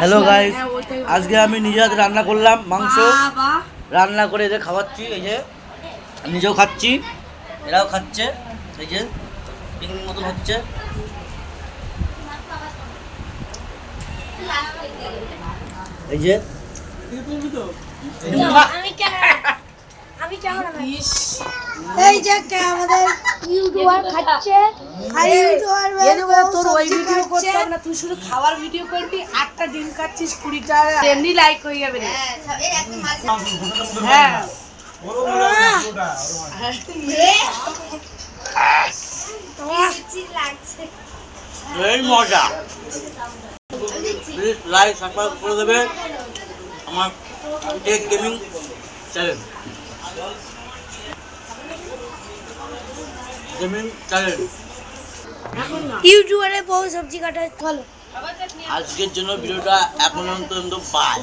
Hello guys, আজকে আমি নিজে হাতে রান্না করলাম মাংস। রান্না করে এদের খাওয়াচ্ছি। এই যে নিজেও খাচ্ছি, এরাও খাচ্ছে। এই যে পিকনিক মতন হচ্ছে। এই যে এই যে আমাদের ইউটিউবার খাচ্ছে আর ইউটিউবার তোর ওই ভিডিও করতে হবে না, তুই শুধু খাওয়ার ভিডিও করবি। 8টা ডিম খাচ্ছিস, 20টা এমনি লাইক হয়ে যাবে রে। হ্যাঁ এই মজা। প্লিজ লাইক সাবস্ক্রাইব করে দেবে আমার টেক গেমিং চ্যানেল। ইউটিউবারে বহু সবজি কাটা ভালো। আজকের জন্য ভিডিওটা এখন পর্যন্ত বাই।